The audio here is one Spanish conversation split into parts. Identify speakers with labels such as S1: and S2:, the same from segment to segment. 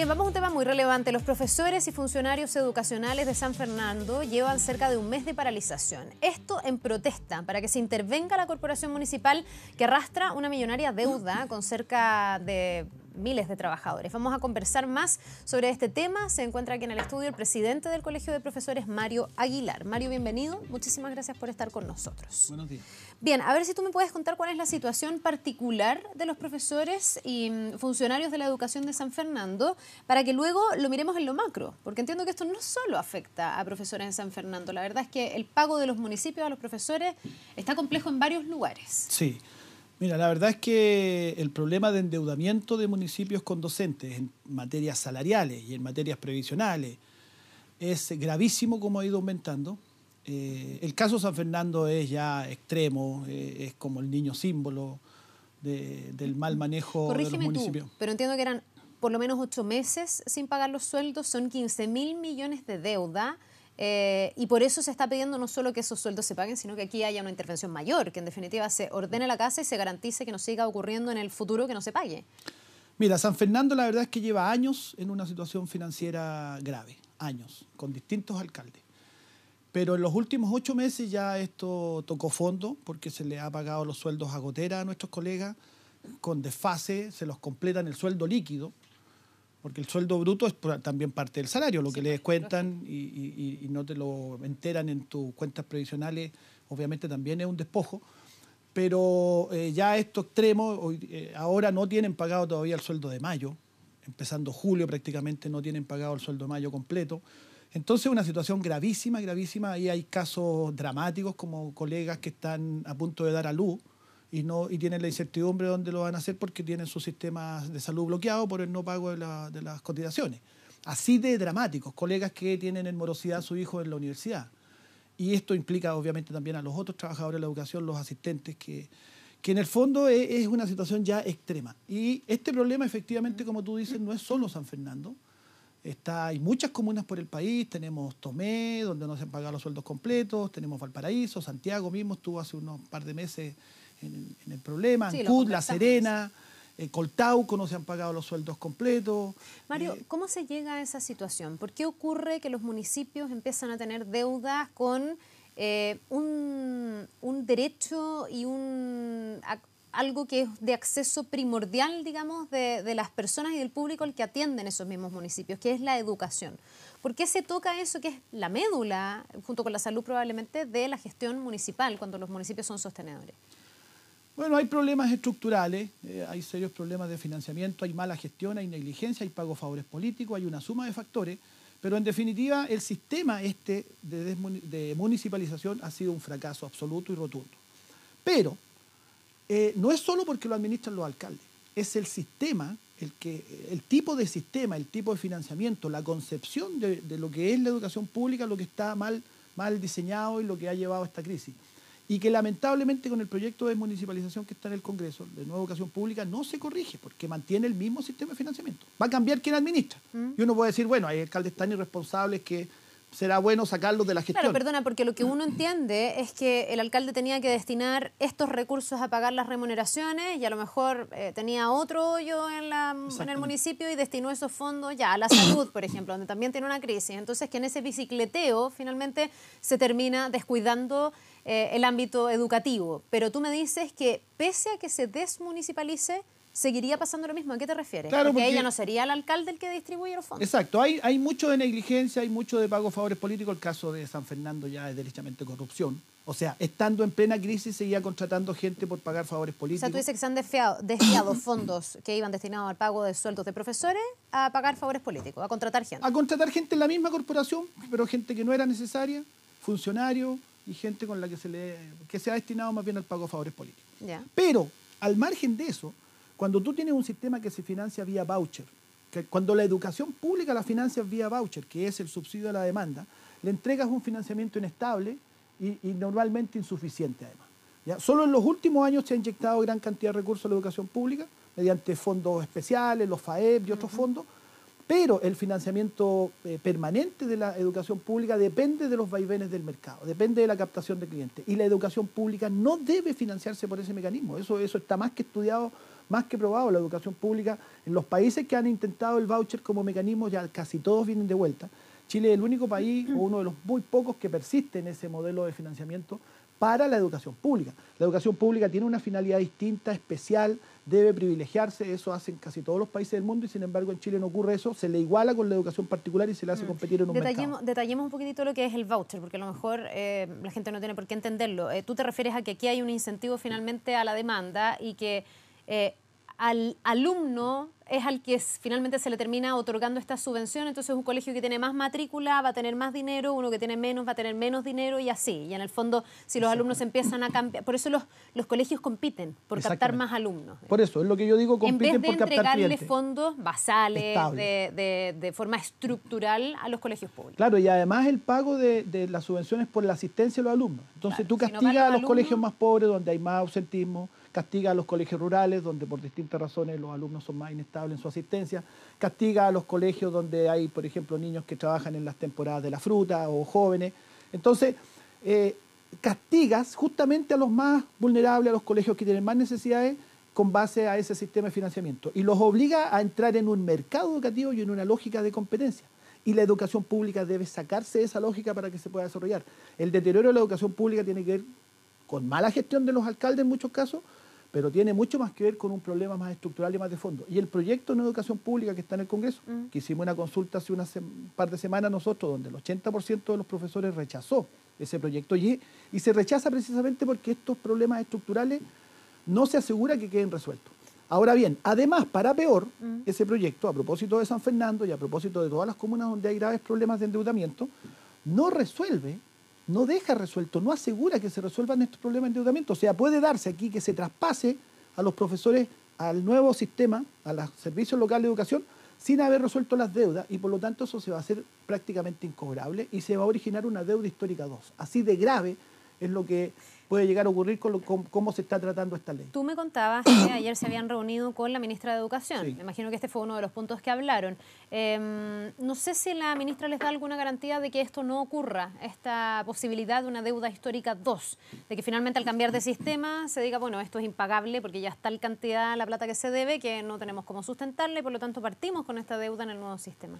S1: Bien, vamos a un tema muy relevante. Los profesores y funcionarios educacionales de San Fernando llevan cerca de un mes de paralización. Esto en protesta para que se intervenga la corporación municipal que arrastra una millonaria deuda con cerca de miles de trabajadores. Vamos a conversar más sobre este tema. Se encuentra aquí en el estudio el presidente del Colegio de Profesores, Mario Aguilar. Mario, bienvenido. Muchísimas gracias por estar con nosotros.
S2: Buenos días.
S1: Bien, a ver si tú me puedes contar cuál es la situación particular de los profesores y funcionarios de la educación de San Fernando para que luego lo miremos en lo macro, porque entiendo que esto no solo afecta a profesores en San Fernando. La verdad es que el pago de los municipios a los profesores está complejo en varios lugares.
S2: Sí. Mira, la verdad es que el problema de endeudamiento de municipios con docentes en materias salariales y en materias previsionales es gravísimo, como ha ido aumentando. El caso San Fernando es ya extremo, es como el niño símbolo del mal manejo de los municipios.
S1: Tú, pero entiendo que eran por lo menos 8 meses sin pagar los sueldos, son 15.000 millones de deuda. Y por eso se está pidiendo no solo que esos sueldos se paguen, sino que aquí haya una intervención mayor, que en definitiva se ordene la casa y se garantice que no siga ocurriendo en el futuro que no se pague.
S2: Mira, San Fernando la verdad es que lleva años en una situación financiera grave, años, con distintos alcaldes. Pero en los últimos 8 meses ya esto tocó fondo porque se le ha pagado los sueldos a gotera a nuestros colegas, con desfase, se los completan el sueldo líquido, porque el sueldo bruto es también parte del salario, lo que les cuentan y no te lo enteran en tus cuentas previsionales, obviamente también es un despojo, pero ya esto extremo, ahora no tienen pagado todavía el sueldo de mayo, empezando julio prácticamente no tienen pagado el sueldo de mayo completo. Entonces una situación gravísima, gravísima, ahí hay casos dramáticos como colegas que están a punto de dar a luz, y tienen la incertidumbre de dónde lo van a hacer porque tienen sus sistemas de salud bloqueados por el no pago de las cotizaciones. Así de dramáticos, colegas que tienen en morosidad a su hijo en la universidad. Y esto implica obviamente también a los otros trabajadores de la educación, los asistentes, que en el fondo es una situación ya extrema. Y este problema efectivamente, como tú dices, no es solo San Fernando. Hay muchas comunas por el país, tenemos Tomé, donde no se han pagado los sueldos completos, tenemos Valparaíso, Santiago mismo estuvo hace unos par de meses en el problema,
S1: sí,
S2: Ancud, La Serena, Coltauco no se han pagado los sueldos completos.
S1: Mario, ¿cómo se llega a esa situación? ¿Por qué ocurre que los municipios empiezan a tener deudas con un derecho y algo que es de acceso primordial, digamos, de las personas y del público al que atienden esos mismos municipios, que es la educación? ¿Por qué se toca eso que es la médula, junto con la salud probablemente, de la gestión municipal cuando los municipios son sostenedores?
S2: Bueno, hay problemas estructurales, hay serios problemas de financiamiento, hay mala gestión, hay negligencia, hay pago a favores políticos, hay una suma de factores, pero en definitiva el sistema de municipalización ha sido un fracaso absoluto y rotundo. Pero no es solo porque lo administran los alcaldes, es el sistema, el tipo de sistema, el tipo de financiamiento, la concepción de lo que es la educación pública, lo que está mal diseñado y lo que ha llevado a esta crisis. Y que lamentablemente con el proyecto de municipalización que está en el Congreso, de nueva educación pública, no se corrige porque mantiene el mismo sistema de financiamiento. Va a cambiar quién administra. Y uno puede decir, bueno, hay alcaldes tan irresponsables que será bueno sacarlos de la gestión.
S1: Claro, perdona, porque lo que uno entiende es que el alcalde tenía que destinar estos recursos a pagar las remuneraciones y a lo mejor tenía otro hoyo en el municipio y destinó esos fondos ya a la salud, por ejemplo, donde también tiene una crisis. Entonces, que en ese bicicleteo finalmente se termina descuidando el ámbito educativo. Pero tú me dices que pese a que se desmunicipalice, seguiría pasando lo mismo. ¿A qué te refieres?
S2: Claro,
S1: porque ella no sería el alcalde el que distribuye los fondos.
S2: Exacto. Hay mucho de negligencia, hay mucho de pago a favores políticos. El caso de San Fernando ya es derechamente corrupción. O sea, estando en plena crisis seguía contratando gente por pagar favores políticos.
S1: O sea, tú dices que se han desviado fondos que iban destinados al pago de sueldos de profesores a pagar favores políticos, a contratar gente.
S2: A contratar gente en la misma corporación, pero gente que no era necesaria, funcionarios y gente con la que se ha destinado más bien al pago de favores políticos.
S1: Ya.
S2: Pero, al margen de eso, cuando tú tienes un sistema que se financia vía voucher, cuando la educación pública la financia vía voucher, que es el subsidio a la demanda, le entregas un financiamiento inestable y normalmente insuficiente además. ¿Ya? Solo en los últimos años se ha inyectado gran cantidad de recursos a la educación pública, mediante fondos especiales, los FAEP y otros fondos, pero el financiamiento permanente de la educación pública depende de los vaivenes del mercado, depende de la captación de clientes. Y la educación pública no debe financiarse por ese mecanismo. Eso está más que estudiado más que probado. La educación pública, en los países que han intentado el voucher como mecanismo, ya casi todos vienen de vuelta. Chile es el único país, o uno de los muy pocos, que persiste en ese modelo de financiamiento para la educación pública. La educación pública tiene una finalidad distinta, especial, debe privilegiarse, eso hacen casi todos los países del mundo y sin embargo en Chile no ocurre eso, se le iguala con la educación particular y se le hace competir en un mercado.
S1: Detallemos un poquitito lo que es el voucher, porque a lo mejor la gente no tiene por qué entenderlo. Tú te refieres a que aquí hay un incentivo finalmente a la demanda y que al alumno es al que finalmente se le termina otorgando esta subvención, entonces un colegio que tiene más matrícula va a tener más dinero, uno que tiene menos va a tener menos dinero y así. Y en el fondo, si los alumnos empiezan a cambiar, por eso los colegios compiten, por captar más alumnos.
S2: Por eso, es lo que yo digo, compiten por captar clientes.
S1: En vez de entregarle fondos basales de forma estructural a los colegios públicos.
S2: Claro, y además el pago de las subvenciones por la asistencia de los alumnos. Entonces tú castigas a los colegios más pobres, donde hay más ausentismo, castiga a los colegios rurales, donde por distintas razones los alumnos son más inestables en su asistencia, castiga a los colegios donde hay, por ejemplo, niños que trabajan en las temporadas de la fruta o jóvenes. Entonces, castigas justamente a los más vulnerables, a los colegios que tienen más necesidades, con base a ese sistema de financiamiento. Y los obliga a entrar en un mercado educativo y en una lógica de competencia. Y la educación pública debe sacarse de esa lógica para que se pueda desarrollar. El deterioro de la educación pública tiene que ver con mala gestión de los alcaldes en muchos casos, pero tiene mucho más que ver con un problema más estructural y más de fondo. Y el proyecto de educación pública que está en el Congreso, que hicimos una consulta hace un par de semanas nosotros, donde el 80% de los profesores rechazó ese proyecto, y se rechaza precisamente porque estos problemas estructurales no se asegura que queden resueltos. Ahora bien, además, para peor, ese proyecto, a propósito de San Fernando y a propósito de todas las comunas donde hay graves problemas de endeudamiento, no resuelve, no deja resuelto, no asegura que se resuelvan estos problemas de endeudamiento. O sea, puede darse aquí que se traspase a los profesores al nuevo sistema, a los servicios locales de educación, sin haber resuelto las deudas, y por lo tanto eso se va a hacer prácticamente incobrable y se va a originar una deuda histórica 2. Así de grave es lo que puede llegar a ocurrir con cómo se está tratando esta ley.
S1: Tú me contabas que ayer se habían reunido con la ministra de Educación.
S2: Sí.
S1: Me imagino que este fue uno de los puntos que hablaron. No sé si la ministra les da alguna garantía de que esto no ocurra, esta posibilidad de una deuda histórica 2, de que finalmente al cambiar de sistema se diga, bueno, esto es impagable porque ya está tal cantidad la plata que se debe que no tenemos cómo sustentarle, por lo tanto partimos con esta deuda en el nuevo sistema.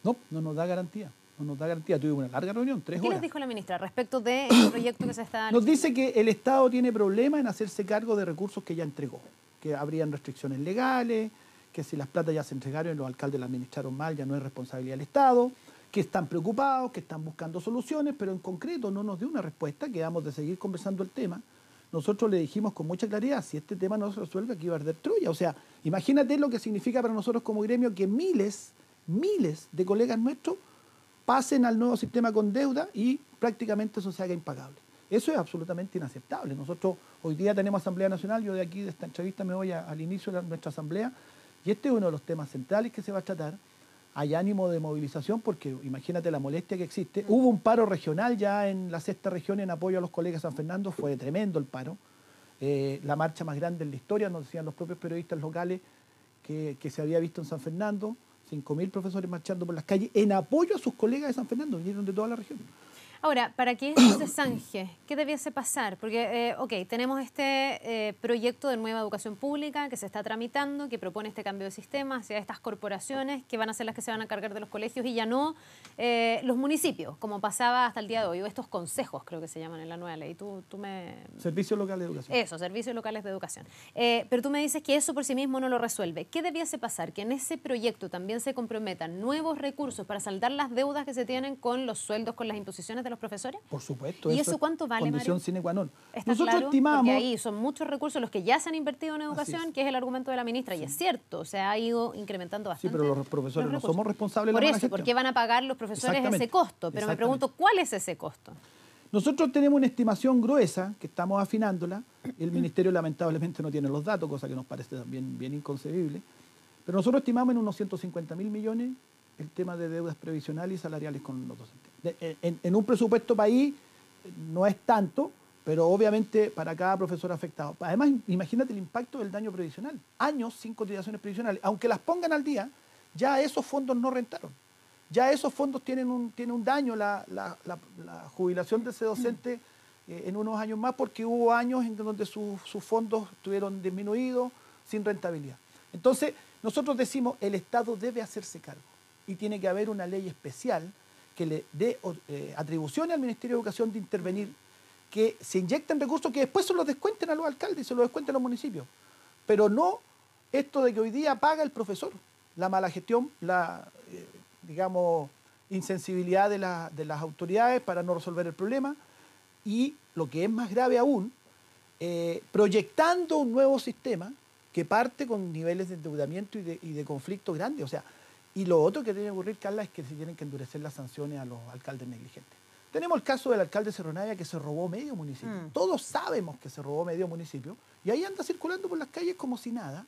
S2: No, no nos da garantía. No nos da garantía. Tuvimos una larga reunión, 3 horas.
S1: ¿Qué les dijo la ministra respecto de este proyecto que se está...
S2: Nos dice que el Estado tiene problemas en hacerse cargo de recursos que ya entregó, que habrían restricciones legales, que si las platas ya se entregaron y los alcaldes las administraron mal, ya no es responsabilidad del Estado, que están preocupados, que están buscando soluciones, pero en concreto no nos dio una respuesta, quedamos de seguir conversando el tema. Nosotros le dijimos con mucha claridad, si este tema no se resuelve, aquí va a arder Troya. O sea, imagínate lo que significa para nosotros como gremio que miles de colegas nuestros pasen al nuevo sistema con deuda y prácticamente eso se haga impagable. Eso es absolutamente inaceptable. Nosotros hoy día tenemos Asamblea Nacional, yo de aquí de esta entrevista me voy al inicio de nuestra Asamblea, y este es uno de los temas centrales que se va a tratar. Hay ánimo de movilización porque imagínate la molestia que existe. Hubo un paro regional ya en la 6ª región en apoyo a los colegas de San Fernando, fue tremendo el paro. La marcha más grande en la historia, nos decían los propios periodistas locales que se había visto en San Fernando. 5.000 profesores marchando por las calles en apoyo a sus colegas de San Fernando, vinieron de toda la región.
S1: Ahora, para que esto se zanje, ¿qué debiese pasar? Porque, tenemos este proyecto de nueva educación pública que se está tramitando, que propone este cambio de sistema hacia estas corporaciones que van a ser las que se van a cargar de los colegios y ya no los municipios, como pasaba hasta el día de hoy, o estos consejos creo que se llaman en la nueva ley. Tú me...
S2: Servicios locales de educación.
S1: Eso, servicios locales de educación. Pero tú me dices que eso por sí mismo no lo resuelve. ¿Qué debiese pasar? Que en ese proyecto también se comprometan nuevos recursos para saldar las deudas que se tienen con los sueldos, con las imposiciones de los profesores.
S2: Por supuesto.
S1: ¿Y eso cuánto vale,
S2: condición
S1: Mario?
S2: sine qua non.
S1: Está
S2: Nosotros
S1: claro,
S2: estimamos...
S1: porque ahí son muchos recursos los que ya se han invertido en educación, que es el argumento de la ministra, y es cierto, se ha ido incrementando bastante.
S2: Sí, pero los profesores no somos responsables de la
S1: Por
S2: mala
S1: eso,
S2: gestión.
S1: ¿por qué van a pagar los profesores ese costo? Pero me pregunto, ¿cuál es ese costo?
S2: Nosotros tenemos una estimación gruesa, que estamos afinándola, el Ministerio lamentablemente no tiene los datos, cosa que nos parece también bien inconcebible, pero nosotros estimamos en unos 150.000 millones el tema de deudas previsionales y salariales con los docentes. En un presupuesto país no es tanto, pero obviamente para cada profesor afectado. Además, imagínate el impacto del daño previsional. Años sin cotizaciones previsionales. Aunque las pongan al día, ya esos fondos no rentaron. Ya esos fondos tienen un daño, la jubilación de ese docente en unos años más, porque hubo años en donde sus fondos estuvieron disminuidos, sin rentabilidad. Entonces, nosotros decimos, el Estado debe hacerse cargo y tiene que haber una ley especial que le dé atribuciones al Ministerio de Educación de intervenir, que se inyecten recursos que después se los descuenten a los alcaldes y se los descuenten a los municipios. Pero no esto de que hoy día paga el profesor, la mala gestión, la, digamos, insensibilidad de las autoridades para no resolver el problema y, lo que es más grave aún, proyectando un nuevo sistema que parte con niveles de endeudamiento y de conflicto grandes. O sea, y lo otro que tiene que ocurrir, Carla, es que se tienen que endurecer las sanciones a los alcaldes negligentes. Tenemos el caso del alcalde Cerro Navia que se robó medio municipio. Todos sabemos que se robó medio municipio y ahí anda circulando por las calles como si nada.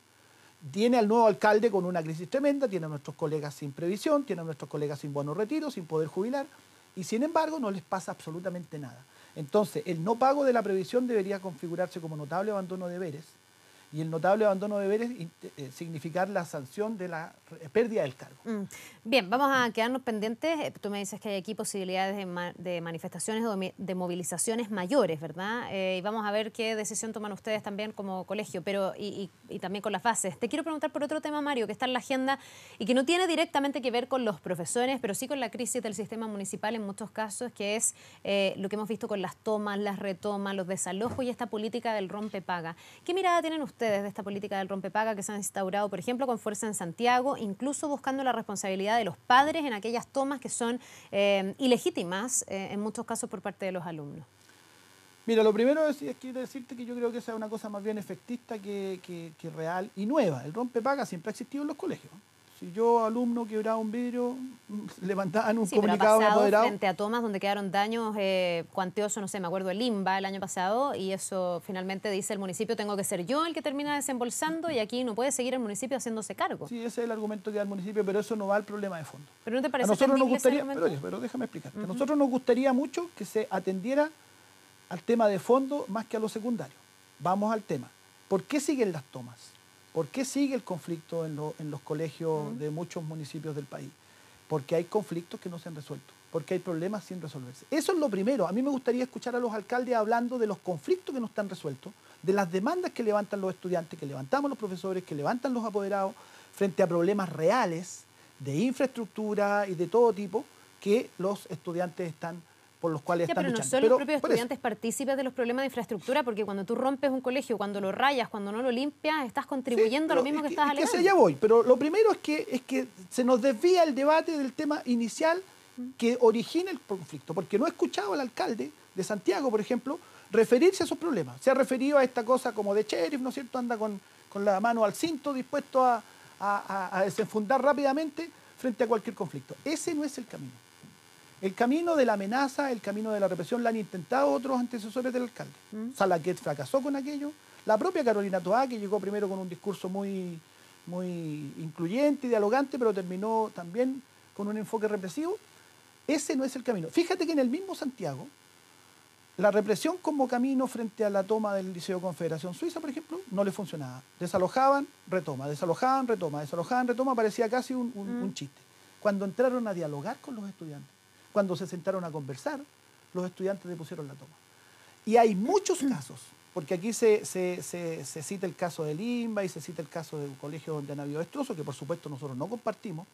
S2: Tiene al nuevo alcalde con una crisis tremenda, tiene a nuestros colegas sin previsión, tiene a nuestros colegas sin bono retiro, sin poder jubilar, y sin embargo no les pasa absolutamente nada. Entonces, el no pago de la previsión debería configurarse como notable abandono de deberes, y el notable abandono de deberes significar la sanción de la pérdida del cargo.
S1: Bien, vamos a quedarnos pendientes. Tú me dices que hay aquí posibilidades de manifestaciones o de movilizaciones mayores, ¿verdad? Y vamos a ver qué decisión toman ustedes también como colegio, pero y también con las bases. Te quiero preguntar por otro tema, Mario, que está en la agenda y que no tiene directamente que ver con los profesores, pero sí con la crisis del sistema municipal en muchos casos, que es lo que hemos visto con las tomas, las retomas, los desalojos y esta política del rompepaga. ¿Qué mirada tienen ustedes de esta política del rompepaga que se ha instaurado, por ejemplo, con fuerza en Santiago, incluso buscando la responsabilidad de los padres en aquellas tomas que son ilegítimas en muchos casos por parte de los alumnos?
S2: Mira, lo primero es quiero decirte que yo creo que esa es una cosa más bien efectista que real y nueva. El rompepaga siempre ha existido en los colegios. Si yo, alumno, quebraba un vidrio, levantaban un comunicado apoderado.
S1: Frente a tomas donde quedaron daños cuantiosos, no sé, me acuerdo del Limba el año pasado, y eso finalmente dice el municipio, tengo que ser yo el que termina desembolsando, y aquí no puede seguir el municipio haciéndose cargo.
S2: Sí, ese es el argumento que da el municipio, pero eso no va al problema de fondo.
S1: ¿Pero no te parece
S2: a nosotros nos gustaría,
S1: ese
S2: pero déjame explicar. A nosotros nos gustaría mucho que se atendiera al tema de fondo más que a lo secundario. Vamos al tema. ¿Por qué siguen las tomas? ¿Por qué sigue el conflicto en los colegios de muchos municipios del país? Porque hay conflictos que no se han resuelto, porque hay problemas sin resolverse. Eso es lo primero. A mí me gustaría escuchar a los alcaldes hablando de los conflictos que no están resueltos, de las demandas que levantan los estudiantes, que levantamos los profesores, que levantan los apoderados, frente a problemas reales de infraestructura y de todo tipo que los estudiantes están por los cuales están luchando.
S1: Pero no son los propios estudiantes partícipes de los problemas de infraestructura, porque cuando tú rompes un colegio, cuando lo rayas, cuando no lo limpias, estás contribuyendo a lo mismo que estás alegando.
S2: Hacia allá voy, pero lo primero es que se nos desvía el debate del tema inicial que origina el conflicto, porque no he escuchado al alcalde de Santiago, por ejemplo, referirse a esos problemas. Se ha referido a esta cosa como de sheriff, ¿no es cierto? Anda con la mano al cinto, dispuesto a desenfundar rápidamente frente a cualquier conflicto. Ese no es el camino. El camino de la amenaza, el camino de la represión, lo han intentado otros antecesores del alcalde. Salaquet fracasó con aquello. La propia Carolina Toá, que llegó primero con un discurso muy incluyente y dialogante, pero terminó también con un enfoque represivo. Ese no es el camino. Fíjate que en el mismo Santiago, la represión como camino frente a la toma del Liceo Confederación Suiza, por ejemplo, no le funcionaba. Desalojaban, retoma, desalojaban, retoma, desalojaban, retoma, parecía casi un chiste. Cuando entraron a dialogar con los estudiantes, cuando se sentaron a conversar, los estudiantes le pusieron la toma. Y hay muchos casos, porque aquí se cita el caso del Limba y se cita el caso de un colegio donde han habido destrozos, que por supuesto nosotros no compartimos,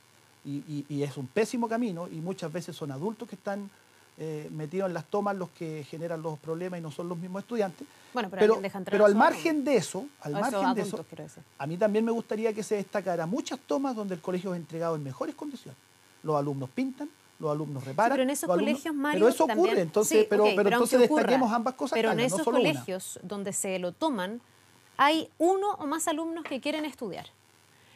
S2: y es un pésimo camino, y muchas veces son adultos que están metidos en las tomas los que generan los problemas y no son los mismos estudiantes.
S1: Bueno,
S2: pero al margen de eso, a mí también me gustaría que se destacara muchas tomas donde el colegio es entregado en mejores condiciones. Los alumnos pintan, los alumnos reparan.
S1: Sí, pero en esos colegios, Mario,
S2: pero eso ocurre, también, entonces, sí, pero entonces destaquemos ambas cosas.
S1: Pero en esos colegios donde se lo toman, hay uno o más alumnos que quieren estudiar.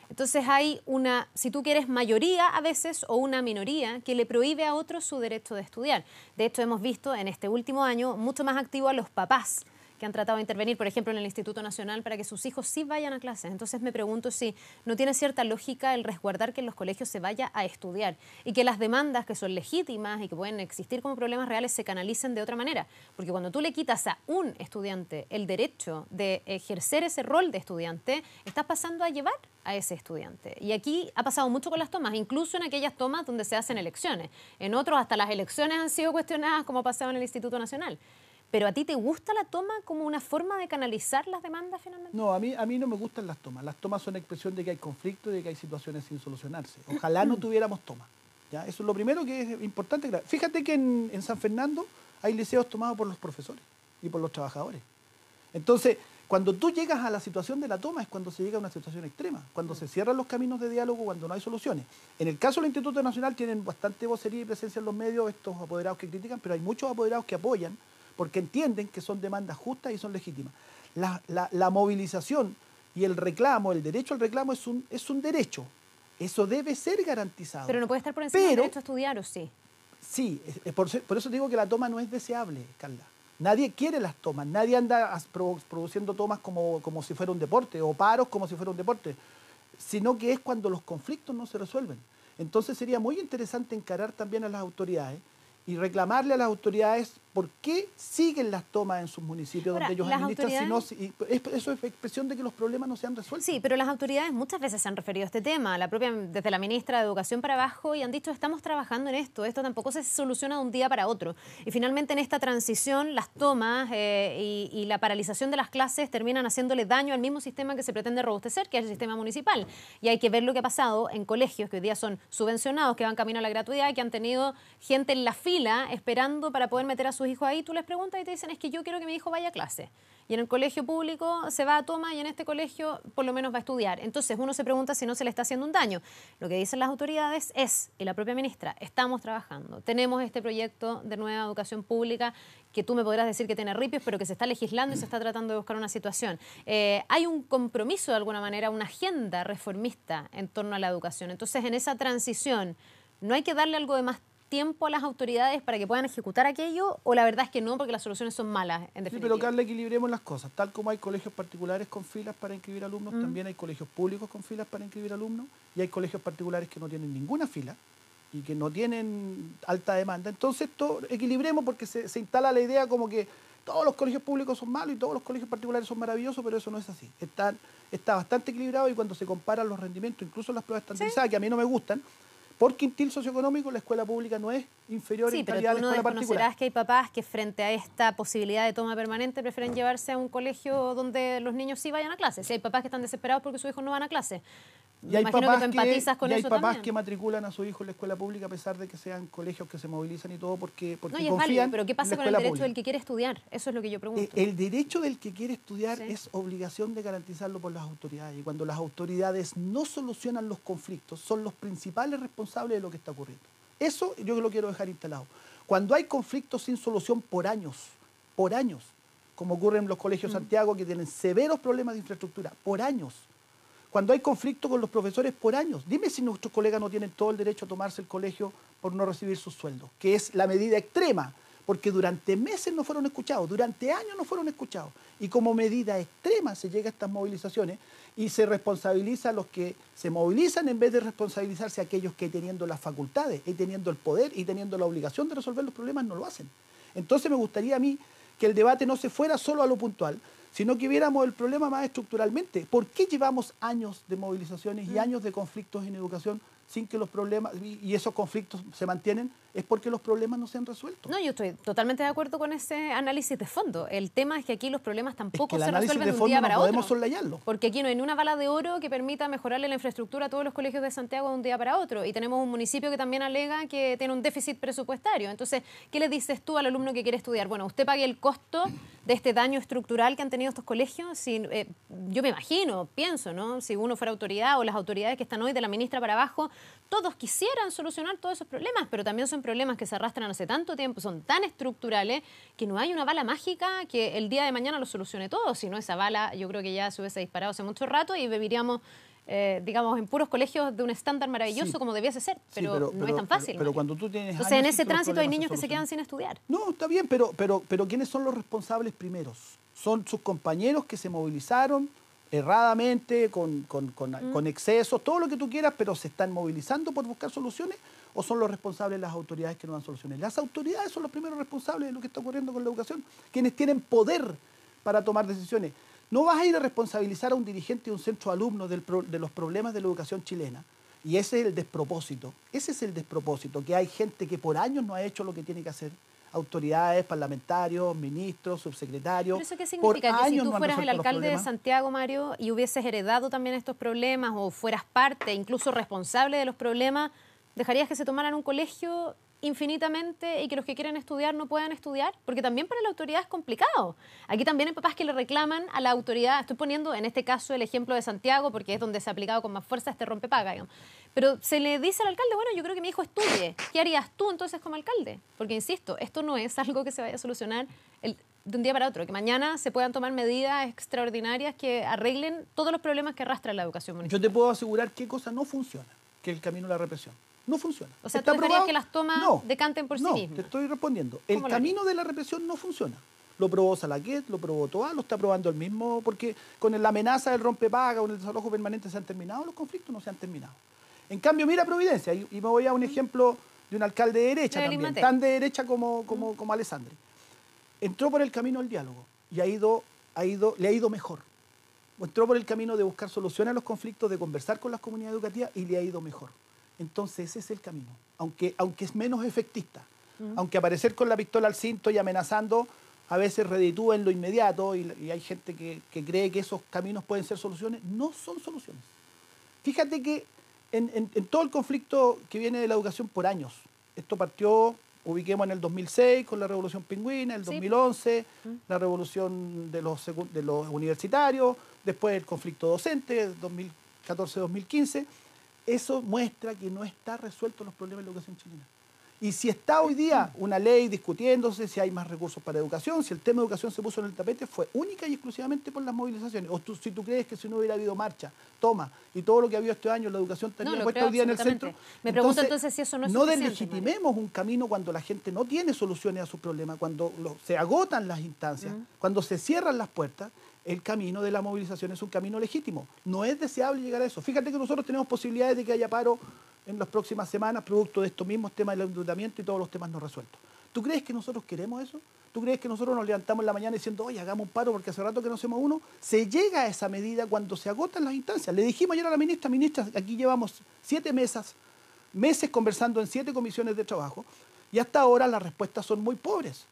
S1: Entonces hay una, si tú quieres, mayoría a veces o una minoría que le prohíbe a otros su derecho de estudiar. De hecho, hemos visto en este último año mucho más activo a los papás que han tratado de intervenir, por ejemplo, en el Instituto Nacional para que sus hijos sí vayan a clases. Entonces me pregunto si no tiene cierta lógica el resguardar que en los colegios se vaya a estudiar y que las demandas que son legítimas y que pueden existir como problemas reales se canalicen de otra manera. Porque cuando tú le quitas a un estudiante el derecho de ejercer ese rol de estudiante, estás pasando a llevar a ese estudiante. Y aquí ha pasado mucho con las tomas, incluso en aquellas tomas donde se hacen elecciones. En otros hasta las elecciones han sido cuestionadas, como ha pasado en el Instituto Nacional. ¿Pero a ti te gusta la toma como una forma de canalizar las demandas finalmente?
S2: No, a mí no me gustan las tomas. Las tomas son expresión de que hay conflicto y de que hay situaciones sin solucionarse. Ojalá no tuviéramos tomas. ¿Ya? Eso es lo primero que es importante. Fíjate que en San Fernando hay liceos tomados por los profesores y por los trabajadores. Entonces, cuando tú llegas a la situación de la toma es cuando se llega a una situación extrema, cuando se cierran los caminos de diálogo, cuando no hay soluciones. En el caso del Instituto Nacional tienen bastante vocería y presencia en los medios estos apoderados que critican, pero hay muchos apoderados que apoyan porque entienden que son demandas justas y son legítimas. La movilización y el reclamo, el derecho al reclamo es un derecho. Eso debe ser garantizado.
S1: Pero no puede estar por encima del derecho a estudiar, ¿o sí?
S2: Sí, por eso digo que la toma no es deseable, Carla. Nadie quiere las tomas, nadie anda produciendo tomas como si fuera un deporte, o paros como si fuera un deporte, sino que es cuando los conflictos no se resuelven. Entonces sería muy interesante encarar también a las autoridades y reclamarle a las autoridades por qué siguen las tomas en sus municipios donde ellos administran, eso es expresión de que los problemas no se han resuelto.
S1: Sí, pero las autoridades muchas veces se han referido a este tema, desde la ministra de Educación para abajo, y han dicho estamos trabajando en esto tampoco se soluciona de un día para otro. Y finalmente en esta transición las tomas y la paralización de las clases terminan haciéndole daño al mismo sistema que se pretende robustecer, que es el sistema municipal. Y hay que ver lo que ha pasado en colegios que hoy día son subvencionados, que van camino a la gratuidad y que han tenido gente en la fila esperando para poder meter a sus hijos ahí. Tú les preguntas y te dicen es que yo quiero que mi hijo vaya a clase. Y en el colegio público se va a toma y en este colegio por lo menos va a estudiar. Entonces uno se pregunta si no se le está haciendo un daño. Lo que dicen las autoridades es, y la propia ministra, estamos trabajando. Tenemos este proyecto de nueva educación pública que tú me podrás decir que tiene ripios, pero que se está legislando y se está tratando de buscar una situación. Hay un compromiso de alguna manera, una agenda reformista en torno a la educación. Entonces en esa transición no hay que darle algo de más tiempo a las autoridades para que puedan ejecutar aquello, o la verdad es que no, porque las soluciones son malas, en definitiva.
S2: Sí, pero Carla, equilibremos las cosas. Tal como hay colegios particulares con filas para inscribir alumnos, también hay colegios públicos con filas para inscribir alumnos, y hay colegios particulares que no tienen ninguna fila y que no tienen alta demanda. Entonces, equilibremos, porque se instala la idea como que todos los colegios públicos son malos y todos los colegios particulares son maravillosos, pero eso no es así. Está bastante equilibrado, y cuando se comparan los rendimientos, incluso las pruebas estandarizadas, ¿sí?, que a mí no me gustan, por quintil socioeconómico, la escuela pública no es inferior en calidad a la escuela particular. Sí, pero tú no desconocerás que hay papás que frente a esta posibilidad de toma permanente prefieren llevarse a un colegio donde los niños sí vayan a clase. Si hay papás que están desesperados porque sus hijos no van a clase. Y hay papás que matriculan a su hijo en la escuela pública a pesar de que sean colegios que se movilizan y todo porque
S1: no, y
S2: confían.
S1: Válido, pero ¿qué pasa con el derecho
S2: pública
S1: del que quiere estudiar? Eso es lo que yo pregunto.
S2: El derecho del que quiere estudiar es obligación de garantizarlo por las autoridades. Y cuando las autoridades no solucionan los conflictos, son los principales responsables de lo que está ocurriendo. Eso yo lo quiero dejar instalado. Cuando hay conflictos sin solución por años, como ocurre en los colegios Santiago, que tienen severos problemas de infraestructura, por años. Cuando hay conflicto con los profesores por años. Dime si nuestros colegas no tienen todo el derecho a tomarse el colegio por no recibir sus sueldos, que es la medida extrema, porque durante meses no fueron escuchados, durante años no fueron escuchados. Y como medida extrema se llega a estas movilizaciones y se responsabiliza a los que se movilizan en vez de responsabilizarse a aquellos que teniendo las facultades y teniendo el poder y teniendo la obligación de resolver los problemas no lo hacen. Entonces me gustaría a mí que el debate no se fuera solo a lo puntual, sino que viéramos el problema más estructuralmente. ¿Por qué llevamos años de movilizaciones y años de conflictos en educación sin que los problemas, y esos conflictos se mantienen? Es porque los problemas no se han resuelto.
S1: No, yo estoy totalmente de acuerdo con ese análisis de fondo. El tema es que aquí los problemas tampoco se resuelven de un día para otro.
S2: Podemos soslayarlo.
S1: Porque aquí no hay una bala de oro que permita mejorarle la infraestructura a todos los colegios de Santiago de un día para otro. Y tenemos un municipio que también alega que tiene un déficit presupuestario. Entonces, ¿qué le dices tú al alumno que quiere estudiar? Bueno, usted pague el costo de este daño estructural que han tenido estos colegios. Yo me imagino, pienso, ¿no? Si uno fuera autoridad o las autoridades que están hoy de la ministra para abajo, todos quisieran solucionar todos esos problemas, pero también son problemas que se arrastran hace tanto tiempo, son tan estructurales que no hay una bala mágica que el día de mañana lo solucione todo. Si no, esa bala yo creo que ya se hubiese disparado hace mucho rato y viviríamos, digamos, en puros colegios de un estándar maravilloso como debiese ser, pero no es tan fácil.
S2: Pero cuando tú tienes
S1: entonces, en ese tránsito hay niños que se quedan sin estudiar.
S2: No, está bien, pero ¿quiénes son los responsables primeros? Son sus compañeros que se movilizaron erradamente, con excesos, todo lo que tú quieras, pero se están movilizando por buscar soluciones, o son los responsables las autoridades que no dan soluciones. Las autoridades son los primeros responsables de lo que está ocurriendo con la educación, quienes tienen poder para tomar decisiones. No vas a ir a responsabilizar a un dirigente de un centro de alumnos de los problemas de la educación chilena. Y ese es el despropósito, que hay gente que por años no ha hecho lo que tiene que hacer, autoridades, parlamentarios, ministros, subsecretarios.
S1: ¿Pero eso qué significa? Que si tú fueras el alcalde de
S2: problemas.
S1: Santiago, Mario, y hubieses heredado también estos problemas o fueras parte, incluso responsable de los problemas, ¿dejarías que se tomaran un colegio infinitamente y que los que quieren estudiar no puedan estudiar? Porque también para la autoridad es complicado. Aquí también hay papás que le reclaman a la autoridad. Estoy poniendo en este caso el ejemplo de Santiago porque es donde se ha aplicado con más fuerza este rompepaga, digamos. Pero se le dice al alcalde, bueno, yo creo que mi hijo estudie. ¿Qué harías tú entonces como alcalde? Porque, insisto, esto no es algo que se vaya a solucionar de un día para otro. Que mañana se puedan tomar medidas extraordinarias que arreglen todos los problemas que arrastra la educación municipal.
S2: Yo te puedo asegurar qué cosa no funciona, que el camino de la represión. No funciona.
S1: O sea, ¿tú dejarías que las tomas decanten por sí mismas?
S2: No, te estoy respondiendo. El camino de la represión no funciona. Lo probó Salaquet, lo probó Toá, lo está probando el mismo, porque con la amenaza del rompepaga, con el desalojo permanente se han terminado los conflictos, no se han terminado. En cambio, mira Providencia, y me voy a un ejemplo de un alcalde de derecha también, tan de derecha como Alessandri. Entró por el camino del diálogo y le ha ido mejor. Entró por el camino de buscar soluciones a los conflictos, de conversar con las comunidades educativas y le ha ido mejor. Entonces ese es el camino, aunque es menos efectista, aunque aparecer con la pistola al cinto y amenazando a veces reditúa en lo inmediato y hay gente que cree que esos caminos pueden ser soluciones, no son soluciones. Fíjate que en todo el conflicto que viene de la educación por años, esto partió, ubiquemos en el 2006 con la Revolución Pingüina, el 2011, la revolución de los universitarios, después el conflicto docente, 2014-2015, eso muestra que no está resuelto los problemas de la educación chilena. Y si está hoy día una ley discutiéndose, si hay más recursos para educación, si el tema de educación se puso en el tapete, fue única y exclusivamente por las movilizaciones. O si tú crees que si no hubiera habido marcha, toma, y todo lo que ha habido este año, la educación estaría puesta hoy día en el centro.
S1: Me pregunto entonces si eso no es suficiente.
S2: No deslegitimemos un camino cuando la gente no tiene soluciones a sus problemas, cuando se agotan las instancias, cuando se cierran las puertas. El camino de la movilización es un camino legítimo. No es deseable llegar a eso. Fíjate que nosotros tenemos posibilidades de que haya paro en las próximas semanas, producto de estos mismos temas del endeudamiento y todos los temas no resueltos. ¿Tú crees que nosotros queremos eso? ¿Tú crees que nosotros nos levantamos en la mañana diciendo, oye, hagamos un paro porque hace rato que no hacemos uno? Se llega a esa medida cuando se agotan las instancias. Le dijimos ayer a la ministra, aquí llevamos 7 meses conversando en 7 comisiones de trabajo y hasta ahora las respuestas son muy pobres.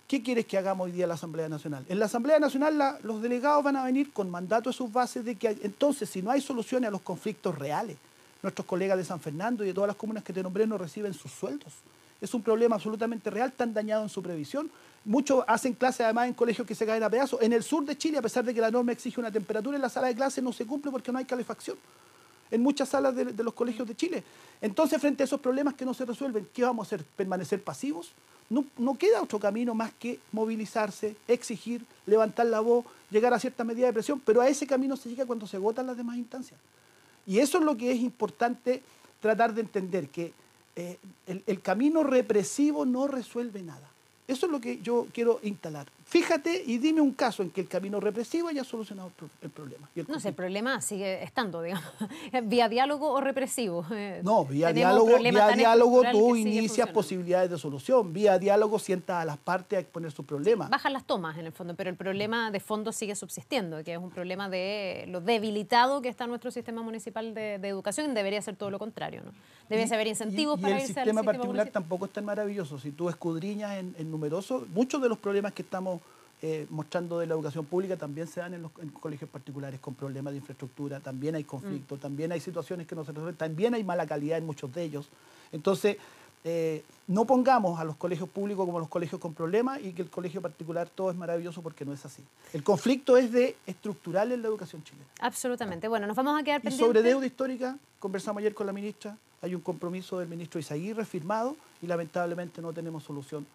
S2: ¿Qué quieres que hagamos hoy día en la Asamblea Nacional? En la Asamblea Nacional los delegados van a venir con mandato de sus bases de que entonces si no hay soluciones a los conflictos reales, nuestros colegas de San Fernando y de todas las comunas que te nombré no reciben sus sueldos. Es un problema absolutamente real, tan dañado en su previsión. Muchos hacen clases además en colegios que se caen a pedazos. En el sur de Chile, a pesar de que la norma exige una temperatura en la sala de clases, no se cumple porque no hay calefacción en muchas salas de los colegios de Chile. Entonces, frente a esos problemas que no se resuelven, ¿qué vamos a hacer? ¿Permanecer pasivos? No queda otro camino más que movilizarse, exigir, levantar la voz, llegar a cierta medida de presión, pero a ese camino se llega cuando se agotan las demás instancias. Y eso es lo que es importante tratar de entender, que el camino represivo no resuelve nada. Eso es lo que yo quiero instalar. Fíjate y dime un caso en que el camino represivo haya solucionado el problema.
S1: No sé, el problema sigue estando, digamos. ¿Vía diálogo o represivo?
S2: No, vía diálogo tú inicias posibilidades de solución. Vía diálogo sientas a las partes a exponer sus problemas.
S1: Bajan las tomas, en el fondo, pero el problema de fondo sigue subsistiendo, que es un problema de lo debilitado que está nuestro sistema municipal de educación. Debería ser todo lo contrario, ¿no? Debería haber incentivos para irse al sistema
S2: particular municipal. Tampoco es tan maravilloso. Si tú escudriñas en numerosos, muchos de los problemas que estamos mostrando de la educación pública también se dan en colegios particulares con problemas de infraestructura, también hay conflictos, también hay situaciones que no se resuelven, también hay mala calidad en muchos de ellos. Entonces, no pongamos a los colegios públicos como los colegios con problemas y que el colegio particular todo es maravilloso porque no es así. El conflicto es estructural en la educación chilena.
S1: Absolutamente. Bueno, nos vamos a quedar pendientes.
S2: Y sobre deuda histórica, conversamos ayer con la ministra, hay un compromiso del ministro Izaguirre firmado y lamentablemente no tenemos solución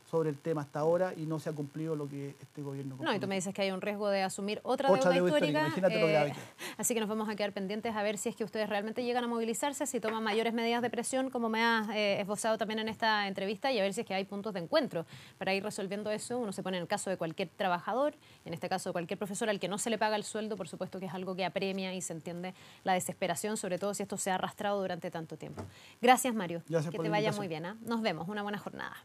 S2: sobre el tema hasta ahora y no se ha cumplido lo que este gobierno comprometió.
S1: No, y tú me dices que hay un riesgo de asumir otra deuda histórica.
S2: Imagínate lo grave que es.
S1: Así que nos vamos a quedar pendientes a ver si es que ustedes realmente llegan a movilizarse, si toman mayores medidas de presión, como me has esbozado también en esta entrevista, y a ver si es que hay puntos de encuentro para ir resolviendo eso. Uno se pone en el caso de cualquier trabajador, en este caso de cualquier profesor al que no se le paga el sueldo, por supuesto que es algo que apremia y se entiende la desesperación, sobre todo si esto se ha arrastrado durante tanto tiempo. Gracias, Mario.
S2: Gracias
S1: que
S2: por
S1: te
S2: la
S1: vaya
S2: invitación.
S1: muy bien. Nos vemos. Una buena jornada.